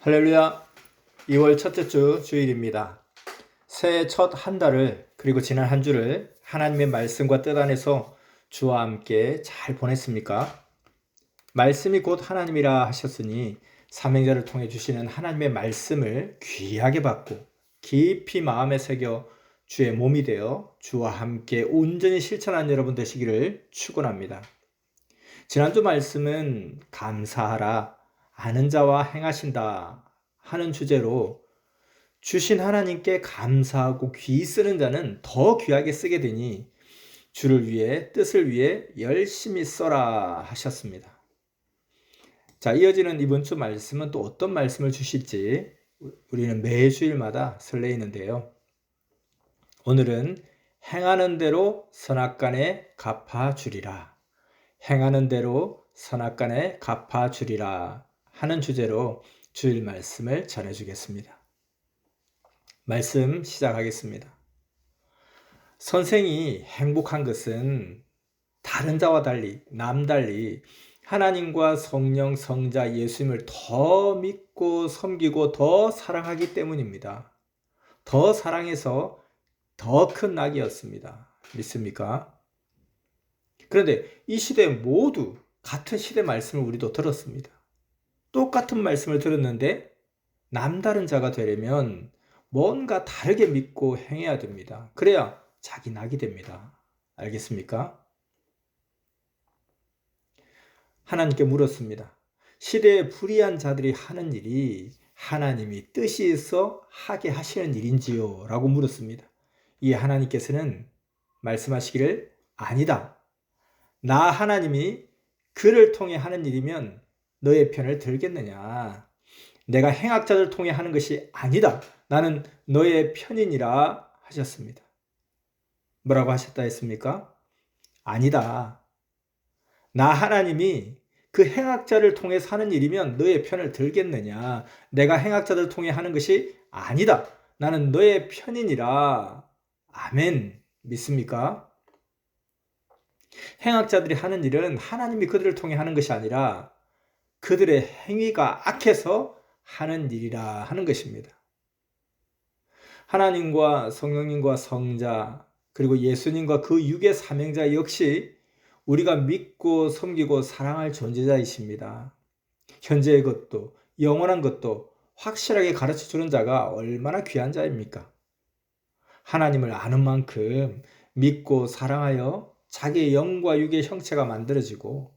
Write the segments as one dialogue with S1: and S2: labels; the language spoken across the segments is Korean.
S1: 할렐루야. 2월 첫째 주 주일입니다. 새해 첫 한 달을 그리고 지난 한 주를 하나님의 말씀과 뜻 안에서 주와 함께 잘 보냈습니까? 말씀이 곧 하나님이라 하셨으니 삼행자를 통해 주시는 하나님의 말씀을 귀하게 받고 깊이 마음에 새겨 주의 몸이 되어 주와 함께 온전히 실천한 여러분 되시기를 축원합니다. 지난주 말씀은 감사하라, 아는 자와 행하신다 하는 주제로 주신 하나님께 감사하고 귀 쓰는 자는 더 귀하게 쓰게 되니 주를 위해 뜻을 위해 열심히 써라 하셨습니다. 자, 이어지는 이번 주 말씀은 또 어떤 말씀을 주실지 우리는 매주일마다 설레이는데요. 오늘은 행하는 대로 선악간에 갚아주리라. 행하는 대로 선악간에 갚아주리라 하는 주제로 주일 말씀을 전해주겠습니다. 말씀 시작하겠습니다. 선생이 행복한 것은 다른 자와 달리, 남달리 하나님과 성령, 성자, 예수님을 더 믿고 섬기고 더 사랑하기 때문입니다. 더 사랑해서 더 큰 낙이었습니다. 믿습니까? 그런데 이 시대 모두 같은 시대 말씀을 우리도 들었습니다. 똑같은 말씀을 들었는데 남다른 자가 되려면 뭔가 다르게 믿고 행해야 됩니다. 그래야 자기 낙이 됩니다. 알겠습니까? 하나님께 물었습니다. 시대에 불의한 자들이 하는 일이 하나님이 뜻이 있어 하게 하시는 일인지요? 라고 물었습니다. 이에 하나님께서는 말씀하시기를 아니다. 나 하나님이 그를 통해 하는 일이면 너의 편을 들겠느냐? 내가 행악자를 통해 하는 것이 아니다. 나는 너의 편이니라 하셨습니다. 뭐라고 하셨다 했습니까? 아니다. 나 하나님이 그 행악자를 통해 사는 일이면 너의 편을 들겠느냐? 내가 행악자를 통해 하는 것이 아니다. 나는 너의 편이니라. 아멘. 믿습니까? 행악자들이 하는 일은 하나님이 그들을 통해 하는 것이 아니라 그들의 행위가 악해서 하는 일이라 하는 것입니다. 하나님과 성령님과 성자 그리고 예수님과 그 육의 삼행자 역시 우리가 믿고 섬기고 사랑할 존재자이십니다. 현재의 것도 영원한 것도 확실하게 가르쳐 주는 자가 얼마나 귀한 자입니까? 하나님을 아는 만큼 믿고 사랑하여 자기의 영과 육의 형체가 만들어지고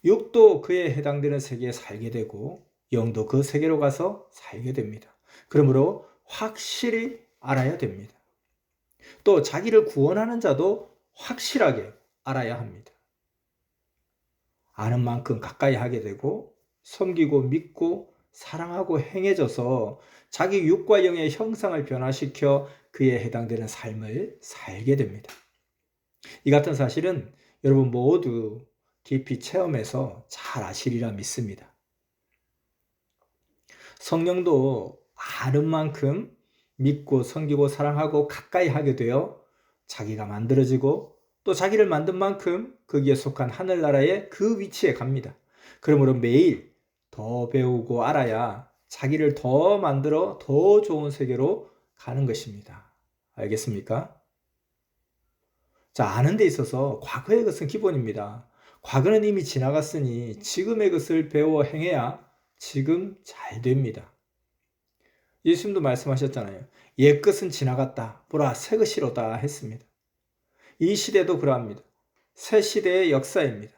S1: 육도 그에 해당되는 세계에 살게 되고 영도 그 세계로 가서 살게 됩니다. 그러므로 확실히 알아야 됩니다. 또 자기를 구원하는 자도 확실하게 알아야 합니다. 아는 만큼 가까이 하게 되고 섬기고 믿고 사랑하고 행해져서 자기 육과 영의 형상을 변화시켜 그에 해당되는 삶을 살게 됩니다. 이 같은 사실은 여러분 모두 깊이 체험해서 잘 아시리라 믿습니다. 성령도 아는 만큼 믿고 섬기고 사랑하고 가까이 하게 되어 자기가 만들어지고 또 자기를 만든 만큼 거기에 속한 하늘나라의 그 위치에 갑니다. 그러므로 매일 더 배우고 알아야 자기를 더 만들어 더 좋은 세계로 가는 것입니다. 알겠습니까? 자, 아는 데 있어서 과거의 것은 기본입니다. 과거는 이미 지나갔으니 지금의 것을 배워 행해야 지금 잘 됩니다. 예수님도 말씀하셨잖아요. 옛 것은 지나갔다. 보라, 새 것이로다 했습니다. 이 시대도 그러합니다. 새 시대의 역사입니다.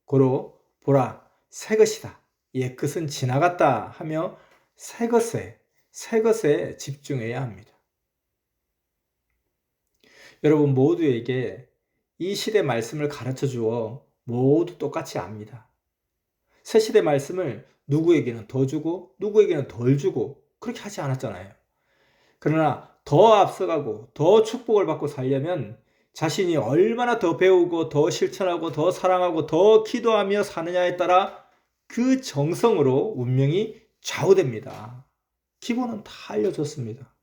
S1: 고로 보라, 새 것이다. 옛 것은 지나갔다 하며 새 것에 집중해야 합니다. 여러분 모두에게 이 시대 말씀을 가르쳐 주어 모두 똑같이 압니다. 새 시대 말씀을 누구에게는 더 주고 누구에게는 덜 주고 그렇게 하지 않았잖아요. 그러나 더 앞서가고 더 축복을 받고 살려면 자신이 얼마나 더 배우고 더 실천하고 더 사랑하고 더 기도하며 사느냐에 따라 그 정성으로 운명이 좌우됩니다. 기본은 다 알려줬습니다.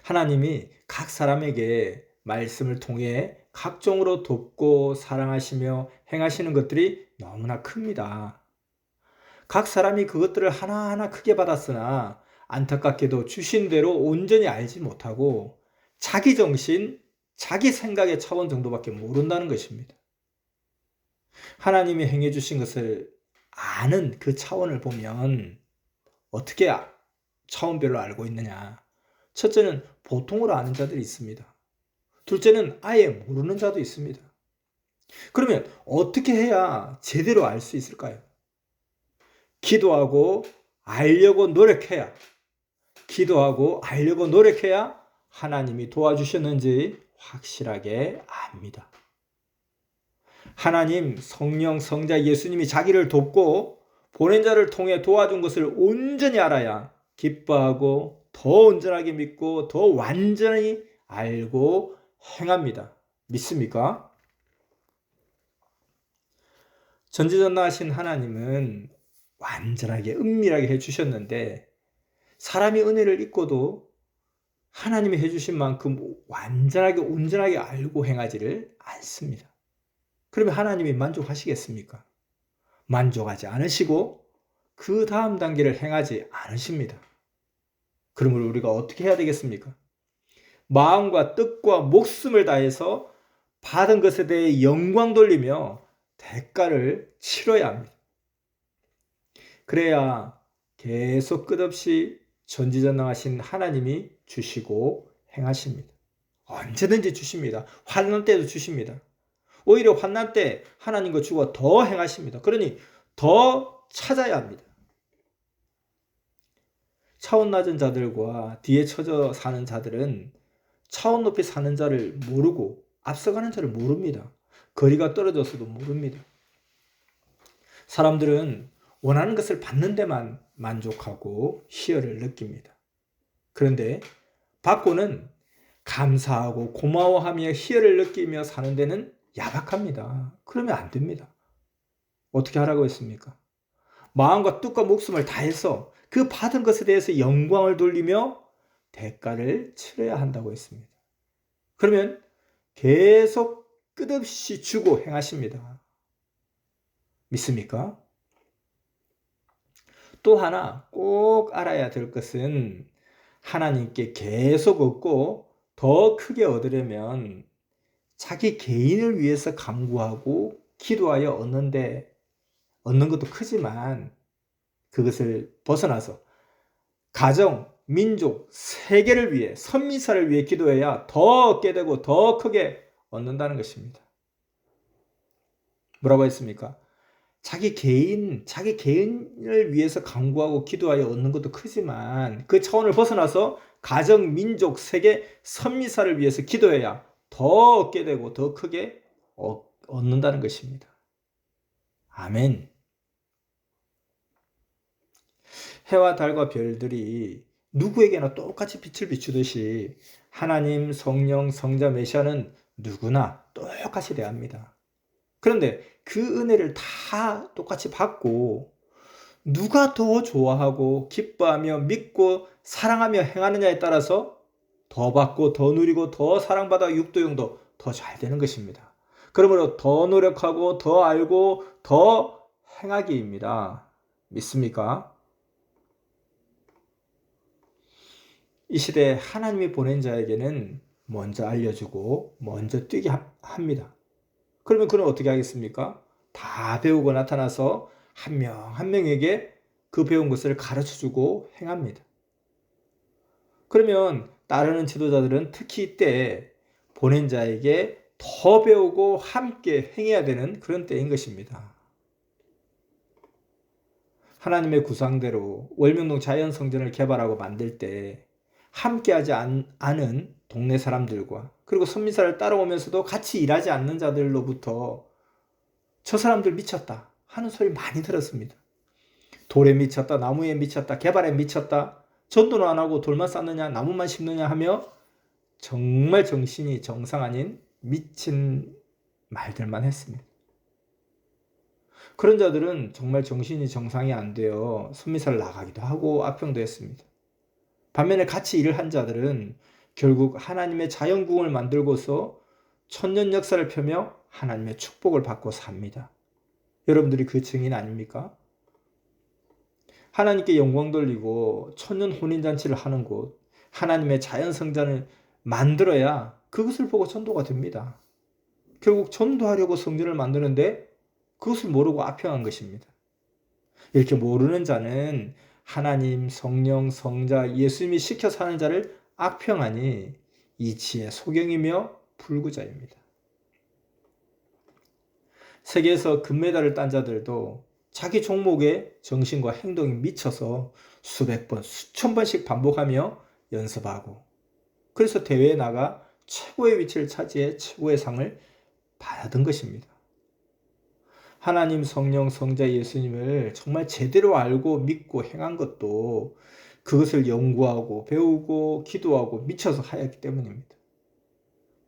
S1: 하나님이 각 사람에게 말씀을 통해 각종으로 돕고 사랑하시며 행하시는 것들이 너무나 큽니다. 각 사람이 그것들을 하나하나 크게 받았으나 안타깝게도 주신 대로 온전히 알지 못하고 자기 정신, 자기 생각의 차원 정도밖에 모른다는 것입니다. 하나님이 행해 주신 것을 아는 그 차원을 보면 어떻게 차원별로 알고 있느냐? 첫째는 보통으로 아는 자들이 있습니다. 둘째는 아예 모르는 자도 있습니다. 그러면 어떻게 해야 제대로 알 수 있을까요? 기도하고 알려고 노력해야, 기도하고 알려고 노력해야 하나님이 도와주셨는지 확실하게 압니다. 하나님, 성령, 성자 예수님이 자기를 돕고 보낸 자를 통해 도와준 것을 온전히 알아야 기뻐하고 더 온전하게 믿고 더 완전히 알고 행합니다. 믿습니까? 전지전능하신 하나님은 완전하게 은밀하게 해주셨는데 사람이 은혜를 잊고도 하나님이 해주신 만큼 완전하게 온전하게 알고 행하지를 않습니다. 그러면 하나님이 만족하시겠습니까? 만족하지 않으시고 그 다음 단계를 행하지 않으십니다. 그러므로 우리가 어떻게 해야 되겠습니까? 마음과 뜻과 목숨을 다해서 받은 것에 대해 영광 돌리며 대가를 치러야 합니다. 그래야 계속 끝없이 전지전능하신 하나님이 주시고 행하십니다. 언제든지 주십니다. 환난 때도 주십니다. 오히려 환난 때 하나님과 주가 더 행하십니다. 그러니 더 찾아야 합니다. 차원 낮은 자들과 뒤에 처져 사는 자들은 차원 높이 사는 자를 모르고 앞서가는 자를 모릅니다. 거리가 떨어져서도 모릅니다. 사람들은 원하는 것을 받는 데만 만족하고 희열을 느낍니다. 그런데 받고는 감사하고 고마워하며 희열을 느끼며 사는 데는 야박합니다. 그러면 안 됩니다. 어떻게 하라고 했습니까? 마음과 뜻과 목숨을 다해서 그 받은 것에 대해서 영광을 돌리며 대가를 치러야 한다고 했습니다. 그러면 계속 끝없이 주고 행하십니다. 믿습니까? 또 하나 꼭 알아야 될 것은 하나님께 계속 얻고 더 크게 얻으려면 자기 개인을 위해서 간구하고 기도하여 얻는 것도 크지만 그것을 벗어나서 가정, 민족, 세계를 위해, 선민사를 위해 기도해야 더 얻게 되고 더 크게 얻는다는 것입니다. 뭐라고 했습니까? 자기 개인을 위해서 간구하고 기도하여 얻는 것도 크지만 그 차원을 벗어나서 가정, 민족, 세계, 선민사를 위해서 기도해야 더 얻게 되고 더 크게 얻는다는 것입니다. 아멘. 해와 달과 별들이 누구에게나 똑같이 빛을 비추듯이 하나님, 성령, 성자, 메시아는 누구나 똑같이 대합니다. 그런데 그 은혜를 다 똑같이 받고 누가 더 좋아하고 기뻐하며 믿고 사랑하며 행하느냐에 따라서 더 받고 더 누리고 더 사랑받아 육도용도 더 잘 되는 것입니다. 그러므로 더 노력하고 더 알고 더 행하기입니다. 믿습니까? 이 시대에 하나님이 보낸 자에게는 먼저 알려주고 먼저 뛰게 합니다. 그러면 그는 어떻게 하겠습니까? 다 배우고 나타나서 한 명 한 명에게 그 배운 것을 가르쳐주고 행합니다. 그러면 따르는 지도자들은 특히 이때 보낸 자에게 더 배우고 함께 행해야 되는 그런 때인 것입니다. 하나님의 구상대로 월명동 자연성전을 개발하고 만들 때 함께하지 않은 동네 사람들과 그리고 선민사를 따라오면서도 같이 일하지 않는 자들로부터 저 사람들 미쳤다 하는 소리 많이 들었습니다. 돌에 미쳤다, 나무에 미쳤다, 개발에 미쳤다, 전도는 안 하고 돌만 쌓느냐, 나무만 심느냐 하며 정말 정신이 정상 아닌 미친 말들만 했습니다. 그런 자들은 정말 정신이 정상이 안 되어 선민사를 나가기도 하고 악평도 했습니다. 반면에 같이 일을 한 자들은 결국 하나님의 자연궁을 만들고서 천년 역사를 펴며 하나님의 축복을 받고 삽니다. 여러분들이 그 증인 아닙니까? 하나님께 영광 돌리고 천년 혼인잔치를 하는 곳, 하나님의 자연성전을 만들어야 그것을 보고 전도가 됩니다. 결국 전도하려고 성전을 만드는데 그것을 모르고 악평한 것입니다. 이렇게 모르는 자는 하나님, 성령, 성자, 예수님이 시켜 사는 자를 악평하니 이치의 소경이며 불구자입니다. 세계에서 금메달을 딴 자들도 자기 종목에 정신과 행동이 미쳐서 수백 번, 수천 번씩 반복하며 연습하고 그래서 대회에 나가 최고의 위치를 차지해 최고의 상을 받은 것입니다. 하나님, 성령, 성자, 예수님을 정말 제대로 알고 믿고 행한 것도 그것을 연구하고 배우고 기도하고 미쳐서 하였기 때문입니다.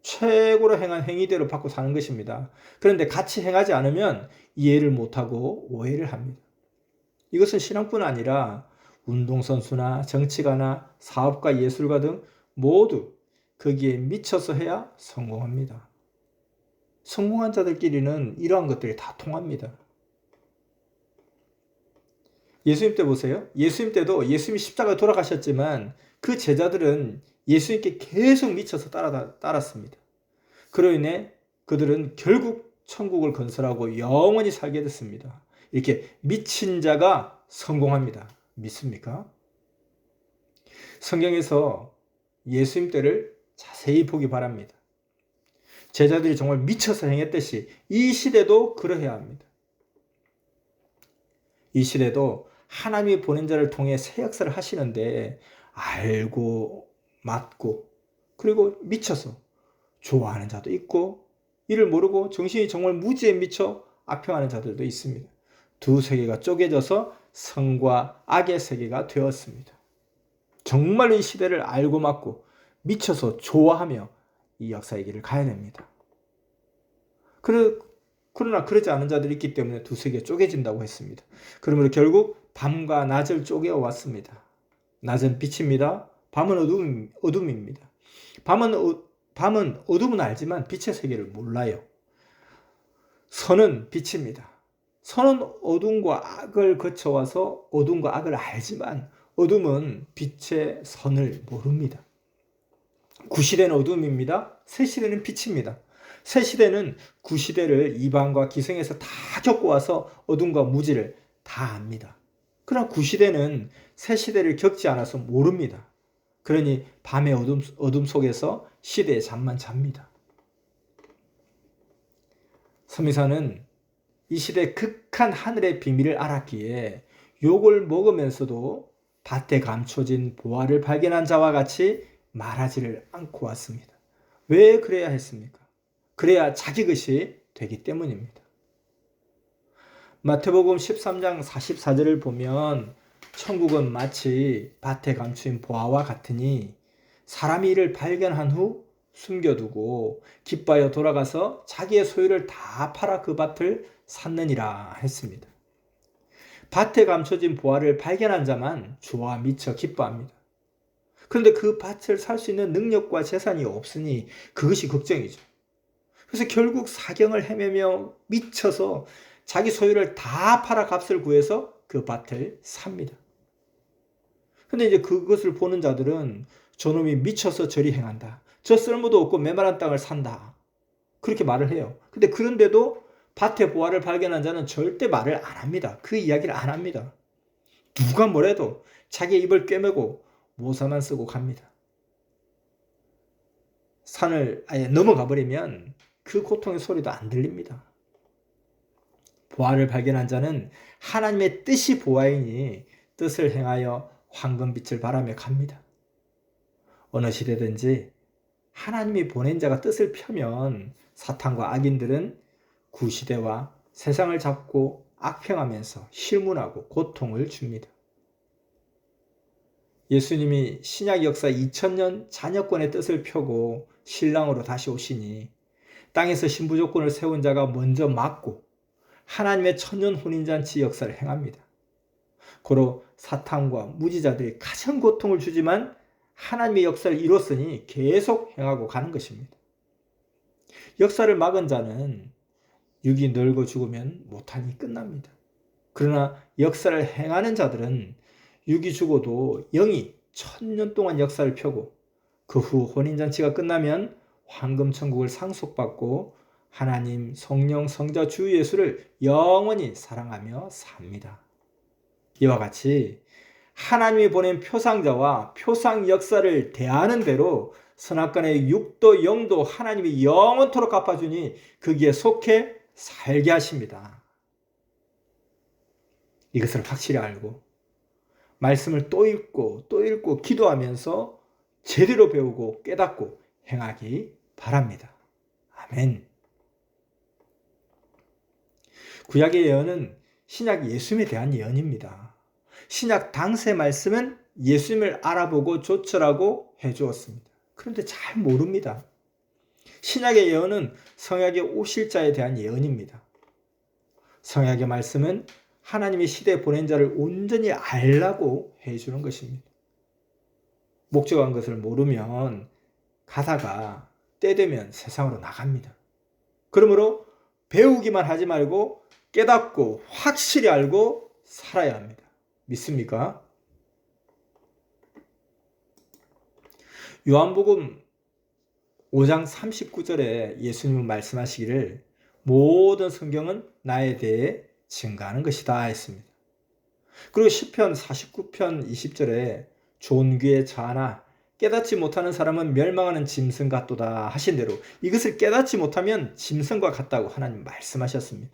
S1: 최고로 행한 행위대로 받고 사는 것입니다. 그런데 같이 행하지 않으면 이해를 못하고 오해를 합니다. 이것은 신앙뿐 아니라 운동선수나 정치가나 사업가, 예술가 등 모두 거기에 미쳐서 해야 성공합니다. 성공한 자들끼리는 이러한 것들이 다 통합니다. 예수님 때 보세요. 예수님 때도 예수님이 십자가에 돌아가셨지만 그 제자들은 예수님께 계속 미쳐서 따랐습니다. 그로 인해 그들은 결국 천국을 건설하고 영원히 살게 됐습니다. 이렇게 미친 자가 성공합니다. 믿습니까? 성경에서 예수님 때를 자세히 보기 바랍니다. 제자들이 정말 미쳐서 행했듯이 이 시대도 그러해야 합니다. 이 시대도 하나님이 보낸 자를 통해 새 역사를 하시는데 알고 맞고 그리고 미쳐서 좋아하는 자도 있고 이를 모르고 정신이 정말 무지에 미쳐 악평하는 자들도 있습니다. 두 세계가 쪼개져서 성과 악의 세계가 되었습니다. 정말 이 시대를 알고 맞고 미쳐서 좋아하며 이 역사의 길을 가야 됩니다. 그러나 그러지 않은 자들이 있기 때문에 두 세계가 쪼개진다고 했습니다. 그러므로 결국 밤과 낮을 쪼개어 왔습니다. 낮은 빛입니다. 밤은 어둠입니다. 밤은 어둠은 알지만 빛의 세계를 몰라요. 선은 빛입니다. 선은 어둠과 악을 거쳐와서 어둠과 악을 알지만 어둠은 빛의 선을 모릅니다. 구시대는 어둠입니다. 새시대는 빛입니다. 새시대는 구시대를 이방과 기생에서 다 겪어와서 어둠과 무지를 다 압니다. 그러나 구시대는 새시대를 겪지 않아서 모릅니다. 그러니 밤의 어둠 속에서 시대의 잠만 잡니다. 서미사는 이 시대의 극한 하늘의 비밀을 알았기에 욕을 먹으면서도 밭에 감춰진 보화를 발견한 자와 같이 말하지를 않고 왔습니다. 왜 그래야 했습니까? 그래야 자기 것이 되기 때문입니다. 마태복음 13장 44절을 보면 천국은 마치 밭에 감춘 보화와 같으니 사람이 이를 발견한 후 숨겨두고 기뻐하여 돌아가서 자기의 소유를 다 팔아 그 밭을 샀느니라 했습니다. 밭에 감춰진 보화를 발견한 자만 주와 미쳐 기뻐합니다. 그런데 그 밭을 살 수 있는 능력과 재산이 없으니 그것이 걱정이죠. 그래서 결국 사경을 헤매며 미쳐서 자기 소유를 다 팔아 값을 구해서 그 밭을 삽니다. 근데 이제 그것을 보는 자들은 저놈이 미쳐서 저리 행한다. 저 쓸모도 없고 메마른 땅을 산다. 그렇게 말을 해요. 근데 그런데도 밭에 보화를 발견한 자는 절대 말을 안 합니다. 그 이야기를 안 합니다. 누가 뭐래도 자기 입을 꿰매고 모사만 쓰고 갑니다. 산을 아예 넘어가 버리면 그 고통의 소리도 안 들립니다. 보화를 발견한 자는 하나님의 뜻이 보화이니 뜻을 행하여 황금빛을 바라며 갑니다. 어느 시대든지 하나님이 보낸 자가 뜻을 펴면 사탄과 악인들은 구시대와 세상을 잡고 악평하면서 실문하고 고통을 줍니다. 예수님이 신약 역사 2000년 잔여권의 뜻을 펴고 신랑으로 다시 오시니 땅에서 신부조건을 세운 자가 먼저 막고 하나님의 천년 혼인잔치 역사를 행합니다. 고로 사탄과 무지자들이 가장 고통을 주지만 하나님의 역사를 이뤘으니 계속 행하고 가는 것입니다. 역사를 막은 자는 육이 늙어 죽으면 못하니 끝납니다. 그러나 역사를 행하는 자들은 육이 죽어도 영이 1000년 동안 역사를 펴고 그 후 혼인잔치가 끝나면 황금천국을 상속받고 하나님, 성령, 성자, 주 예수를 영원히 사랑하며 삽니다. 이와 같이 하나님이 보낸 표상자와 표상 역사를 대하는 대로 선악간의 육도 영도 하나님이 영원토록 갚아주니 거기에 속해 살게 하십니다. 이것을 확실히 알고 말씀을 또 읽고 또 읽고 기도하면서 제대로 배우고 깨닫고 행하기 바랍니다. 아멘. 구약의 예언은 신약 예수님에 대한 예언입니다. 신약 당시의 말씀은 예수님을 알아보고 조철하고 해주었습니다. 그런데 잘 모릅니다. 신약의 예언은 성약의 오실 자에 대한 예언입니다. 성약의 말씀은 하나님의 시대에 보낸 자를 온전히 알라고 해주는 것입니다. 목적한 것을 모르면 가다가 때 되면 세상으로 나갑니다. 그러므로 배우기만 하지 말고 깨닫고 확실히 알고 살아야 합니다. 믿습니까? 요한복음 5장 39절에 예수님은 말씀하시기를 모든 성경은 나에 대해 증가하는 것이다 했습니다. 그리고 시편 49편 20절에 좋은 귀에 자나 깨닫지 못하는 사람은 멸망하는 짐승 같도다 하신 대로 이것을 깨닫지 못하면 짐승과 같다고 하나님 말씀하셨습니다.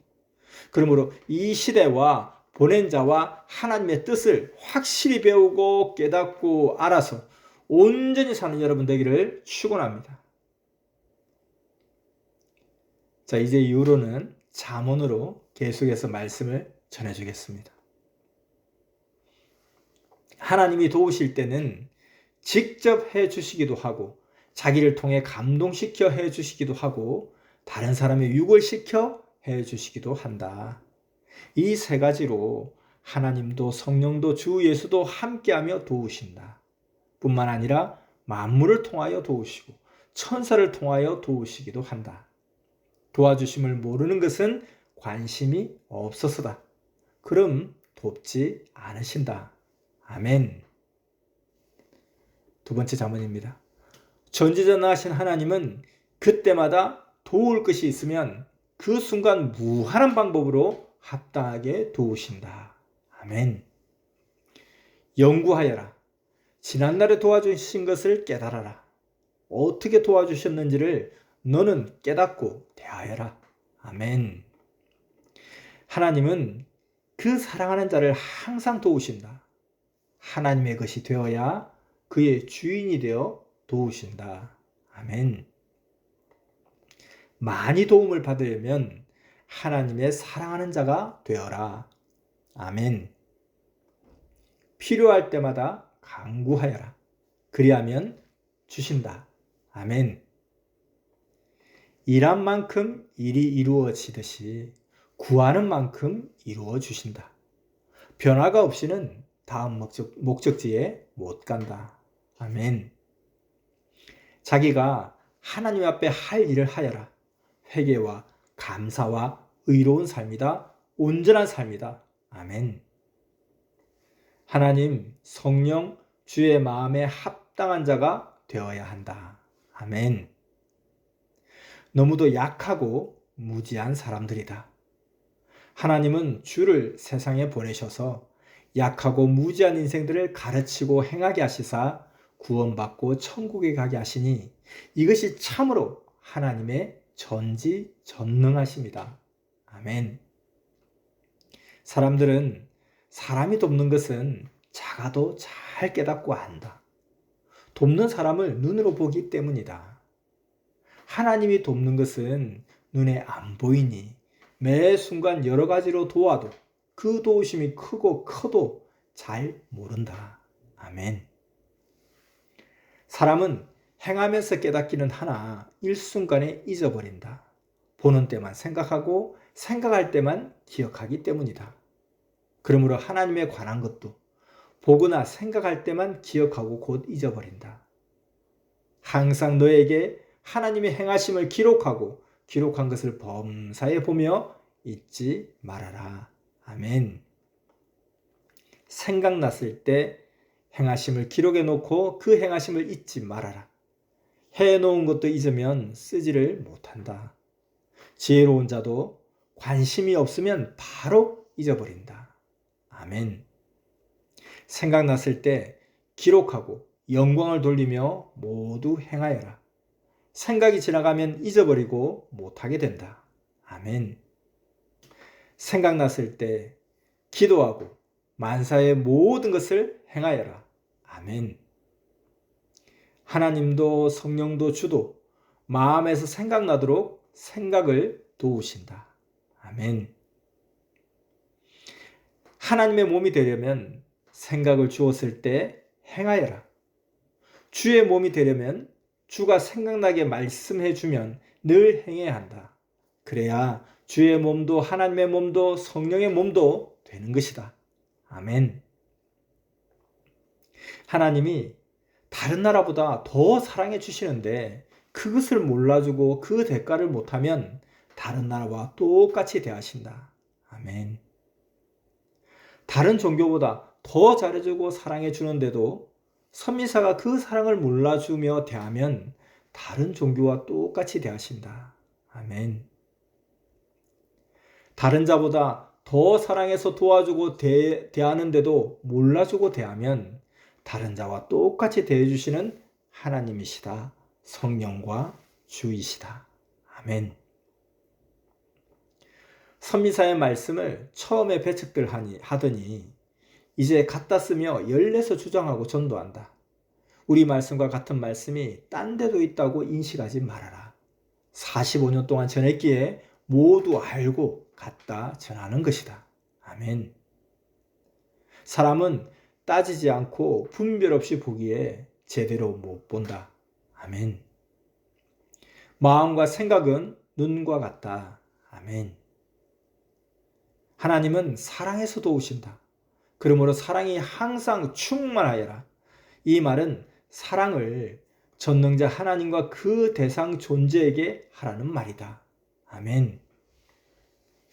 S1: 그러므로 이 시대와 보낸 자와 하나님의 뜻을 확실히 배우고 깨닫고 알아서 온전히 사는 여러분 되기를 축원합니다. 자, 이제 이후로는 잠언으로 계속해서 말씀을 전해주겠습니다. 하나님이 도우실 때는 직접 해주시기도 하고 자기를 통해 감동시켜 해주시기도 하고 다른 사람의 유월시켜 해주시기도 한다. 이 세 가지로 하나님도 성령도 주 예수도 함께하며 도우신다. 뿐만 아니라 만물을 통하여 도우시고 천사를 통하여 도우시기도 한다. 도와주심을 모르는 것은 관심이 없어서다. 그럼 돕지 않으신다. 아멘. 두 번째 잠언입니다. 전지전능하신 하나님은 그때마다 도울 것이 있으면 그 순간 무한한 방법으로 합당하게 도우신다. 아멘. 연구하여라. 지난날에 도와주신 것을 깨달아라. 어떻게 도와주셨는지를 너는 깨닫고 대하여라. 아멘. 하나님은 그 사랑하는 자를 항상 도우신다. 하나님의 것이 되어야 그의 주인이 되어 도우신다. 아멘. 많이 도움을 받으려면 하나님의 사랑하는 자가 되어라. 아멘. 필요할 때마다 간구하여라. 그리하면 주신다. 아멘. 일한 만큼 일이 이루어지듯이 구하는 만큼 이루어 주신다. 변화가 없이는 다음 목적지에 못 간다. 아멘. 자기가 하나님 앞에 할 일을 하여라. 회개와 감사와 의로운 삶이다. 온전한 삶이다. 아멘. 하나님, 성령, 주의 마음에 합당한 자가 되어야 한다. 아멘. 너무도 약하고 무지한 사람들이다. 하나님은 주를 세상에 보내셔서 약하고 무지한 인생들을 가르치고 행하게 하시사 구원받고 천국에 가게 하시니 이것이 참으로 하나님의 전지전능하십니다. 아멘. 사람들은 사람이 돕는 것은 작아도 잘 깨닫고 안다. 돕는 사람을 눈으로 보기 때문이다. 하나님이 돕는 것은 눈에 안 보이니 매 순간 여러 가지로 도와도 그 도우심이 크고 커도 잘 모른다. 아멘. 사람은 행하면서 깨닫기는 하나 일순간에 잊어버린다. 보는 때만 생각하고 생각할 때만 기억하기 때문이다. 그러므로 하나님에 관한 것도 보거나 생각할 때만 기억하고 곧 잊어버린다. 항상 너에게 하나님의 행하심을 기록하고 기록한 것을 범사에 보며 잊지 말아라. 아멘. 생각났을 때 행하심을 기록해 놓고 그 행하심을 잊지 말아라. 해놓은 것도 잊으면 쓰지를 못한다. 지혜로운 자도 관심이 없으면 바로 잊어버린다. 아멘. 생각났을 때 기록하고 영광을 돌리며 모두 행하여라. 생각이 지나가면 잊어버리고 못하게 된다. 아멘. 생각났을 때 기도하고 만사의 모든 것을 행하여라. 아멘. 하나님도 성령도 주도 마음에서 생각나도록 생각을 도우신다. 아멘. 하나님의 몸이 되려면 생각을 주었을 때 행하여라. 주의 몸이 되려면 주가 생각나게 말씀해 주면 늘 행해야 한다. 그래야 주의 몸도 하나님의 몸도 성령의 몸도 되는 것이다. 아멘. 하나님이 다른 나라보다 더 사랑해 주시는데 그것을 몰라주고 그 대가를 못하면 다른 나라와 똑같이 대하신다. 아멘. 다른 종교보다 더 잘해주고 사랑해 주는데도 선미사가 그 사랑을 몰라주며 대하면 다른 종교와 똑같이 대하신다. 아멘. 다른 자보다 더 사랑해서 도와주고 대하는데도 몰라주고 대하면 다른 자와 똑같이 대해주시는 하나님이시다. 성령과 주이시다. 아멘. 선미사의 말씀을 처음에 배척들 하더니 이제 갖다 쓰며 열내서 주장하고 전도한다. 우리 말씀과 같은 말씀이 딴 데도 있다고 인식하지 말아라. 45년 동안 전했기에 모두 알고 갖다 전하는 것이다. 아멘. 사람은 따지지 않고 분별 없이 보기에 제대로 못 본다. 아멘. 마음과 생각은 눈과 같다. 아멘. 하나님은 사랑에서 도우신다. 그러므로 사랑이 항상 충만하여라. 이 말은 사랑을 전능자 하나님과 그 대상 존재에게 하라는 말이다. 아멘.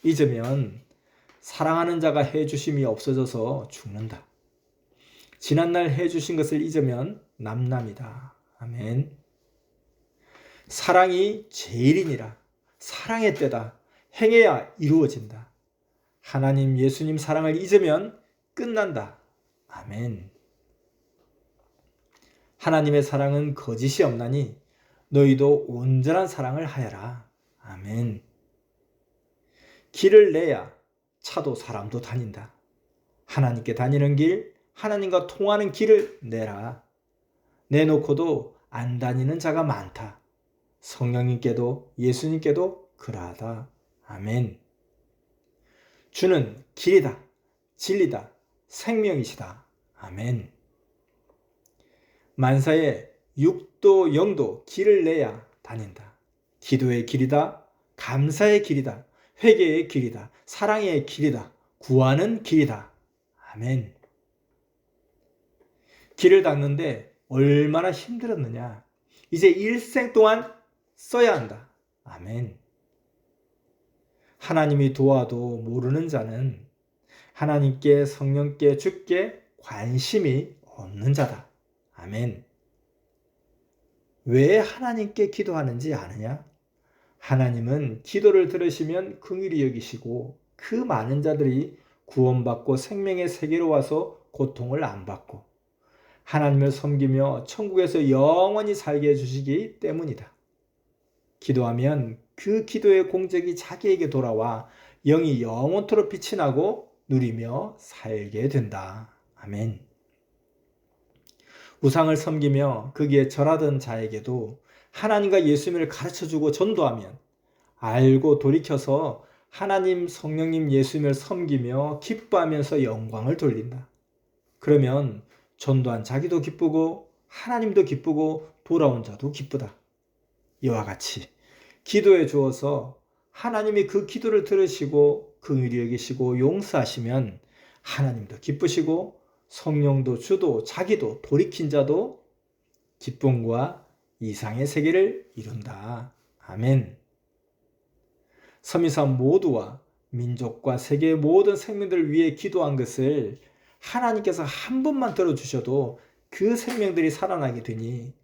S1: 잊으면 사랑하는 자가 해주심이 없어져서 죽는다. 지난날 해주신 것을 잊으면 남남이다. 아멘. 사랑이 제일이니라. 사랑의 때다. 행해야 이루어진다. 하나님 예수님 사랑을 잊으면 끝난다. 아멘. 하나님의 사랑은 거짓이 없나니 너희도 온전한 사랑을 하여라. 아멘. 길을 내야 차도 사람도 다닌다. 하나님께 다니는 길, 하나님과 통하는 길을 내라. 내놓고도 안 다니는 자가 많다. 성령님께도 예수님께도 그러하다. 아멘. 주는 길이다, 진리다, 생명이시다. 아멘. 만사에 육도 영도 길을 내야 다닌다. 기도의 길이다, 감사의 길이다, 회개의 길이다, 사랑의 길이다, 구하는 길이다. 아멘. 길을 닦는데 얼마나 힘들었느냐. 이제 일생 동안 써야 한다. 아멘. 하나님이 도와도 모르는 자는 하나님께 성령께 주께 관심이 없는 자다. 아멘. 왜 하나님께 기도하는지 아느냐? 하나님은 기도를 들으시면 긍휼히 여기시고 그 많은 자들이 구원받고 생명의 세계로 와서 고통을 안 받고 하나님을 섬기며 천국에서 영원히 살게 해주시기 때문이다. 기도하면 그 기도의 공적이 자기에게 돌아와 영이 영원토록 빛이 나고 누리며 살게 된다. 아멘. 우상을 섬기며 거기에 절하던 자에게도 하나님과 예수님을 가르쳐주고 전도하면 알고 돌이켜서 하나님, 성령님, 예수님을 섬기며 기뻐하면서 영광을 돌린다. 그러면 전도한 자기도 기쁘고 하나님도 기쁘고 돌아온 자도 기쁘다. 이와 같이 기도해 주어서 하나님이 그 기도를 들으시고 긍휼히 여기시고 용서하시면 하나님도 기쁘시고 성령도 주도 자기도 돌이킨 자도 기쁨과 이상의 세계를 이룬다. 아멘. 서미사 모두와 민족과 세계의 모든 생명들을 위해 기도한 것을 하나님께서 한 번만 들어주셔도 그 생명들이 살아나게 되니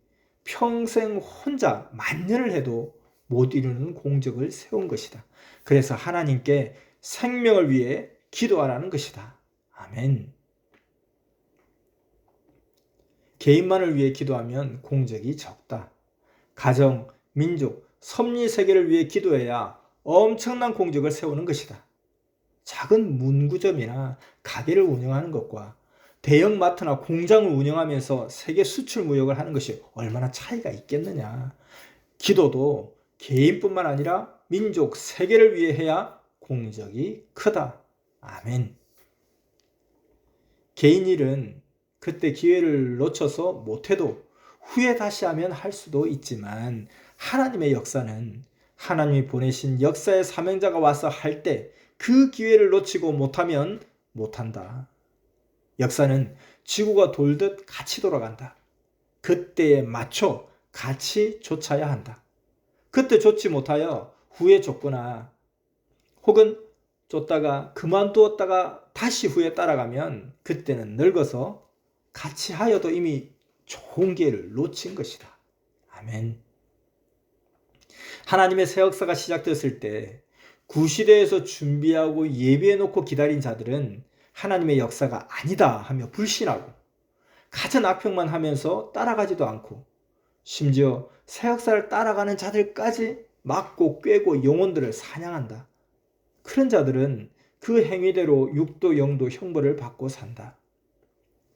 S1: 평생 혼자 만년을 해도 못 이루는 공적을 세운 것이다. 그래서 하나님께 생명을 위해 기도하라는 것이다. 아멘. 개인만을 위해 기도하면 공적이 적다. 가정, 민족, 섭리 세계를 위해 기도해야 엄청난 공적을 세우는 것이다. 작은 문구점이나 가게를 운영하는 것과 대형마트나 공장을 운영하면서 세계 수출 무역을 하는 것이 얼마나 차이가 있겠느냐. 기도도 개인뿐만 아니라 민족, 세계를 위해 해야 공적이 크다. 아멘. 개인 일은 그때 기회를 놓쳐서 못해도 후에 다시 하면 할 수도 있지만 하나님의 역사는 하나님이 보내신 역사의 사명자가 와서 할 때 그 기회를 놓치고 못하면 못한다. 역사는 지구가 돌듯 같이 돌아간다. 그때에 맞춰 같이 좇아야 한다. 그때 좇지 못하여 후에 좇거나 혹은 쫓다가 그만두었다가 다시 후에 따라가면 그때는 늙어서 같이 하여도 이미 좋은 기회를 놓친 것이다. 아멘. 하나님의 새 역사가 시작됐을 때 구시대에서 준비하고 예비해놓고 기다린 자들은 하나님의 역사가 아니다 하며 불신하고 갖은 악평만 하면서 따라가지도 않고 심지어 새 역사를 따라가는 자들까지 막고 꿰고 영혼들을 사냥한다. 그런 자들은 그 행위대로 육도 영도 형벌을 받고 산다.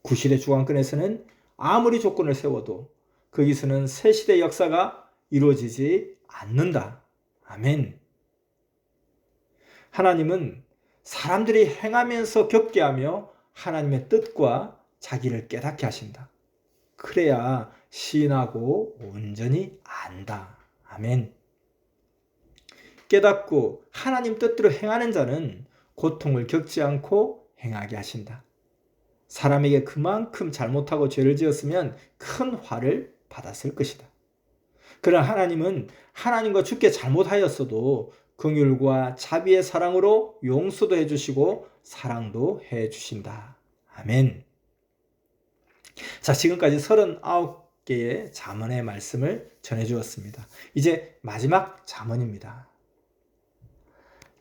S1: 구시대 주관권에서는 아무리 조건을 세워도 거기서는 새 시대 역사가 이루어지지 않는다. 아멘. 하나님은 사람들이 행하면서 겪게 하며 하나님의 뜻과 자기를 깨닫게 하신다. 그래야 시인하고 온전히 안다. 아멘. 깨닫고 하나님 뜻대로 행하는 자는 고통을 겪지 않고 행하게 하신다. 사람에게 그만큼 잘못하고 죄를 지었으면 큰 화를 받았을 것이다. 그러나 하나님은 하나님과 주께 잘못하였어도 긍휼과 자비의 사랑으로 용서도 해주시고 사랑도 해주신다. 아멘. 자, 지금까지 39개의 잠언의 말씀을 전해주었습니다. 이제 마지막 잠언입니다.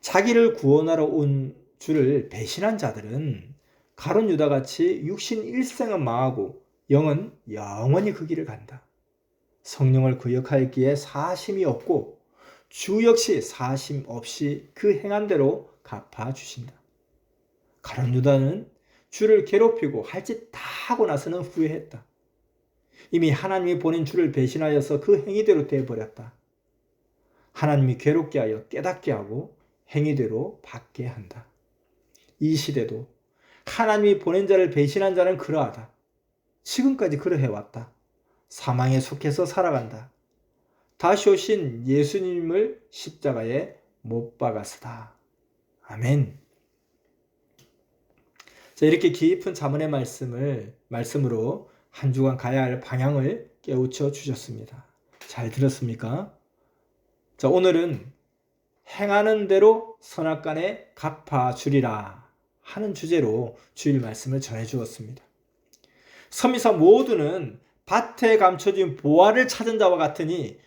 S1: 자기를 구원하러 온 주를 배신한 자들은 가룟 유다같이 육신 일생은 망하고 영은 영원히 그 길을 간다. 성령을 구역하기에 사심이 없고 주 역시 사심 없이 그 행한 대로 갚아주신다. 가룟 유다는 주를 괴롭히고 할 짓 다 하고 나서는 후회했다. 이미 하나님이 보낸 주를 배신하여서 그 행위대로 되어버렸다. 하나님이 괴롭게 하여 깨닫게 하고 행위대로 받게 한다. 이 시대도 하나님이 보낸 자를 배신한 자는 그러하다. 지금까지 그러해왔다. 사망에 속해서 살아간다. 다시 오신 예수님을 십자가에 못 박았으다. 아멘. 자, 이렇게 깊은 잠언의 말씀으로 한 주간 가야 할 방향을 깨우쳐 주셨습니다. 잘 들었습니까? 자, 오늘은 행하는 대로 선악간에 갚아주리라 하는 주제로 주일 말씀을 전해 주었습니다. 서미사 모두는 밭에 감춰진 보화를 찾은 자와 같으니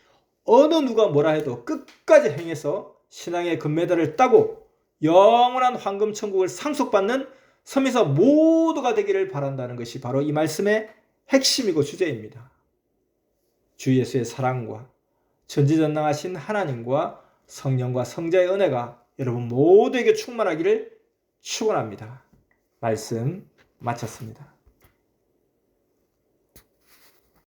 S1: 어느 누가 뭐라 해도 끝까지 행해서 신앙의 금메달을 따고 영원한 황금 천국을 상속받는 서미사 모두가 되기를 바란다는 것이 바로 이 말씀의 핵심이고 주제입니다. 주 예수의 사랑과 전지전능하신 하나님과 성령과 성자의 은혜가 여러분 모두에게 충만하기를 축원합니다. 말씀 마쳤습니다.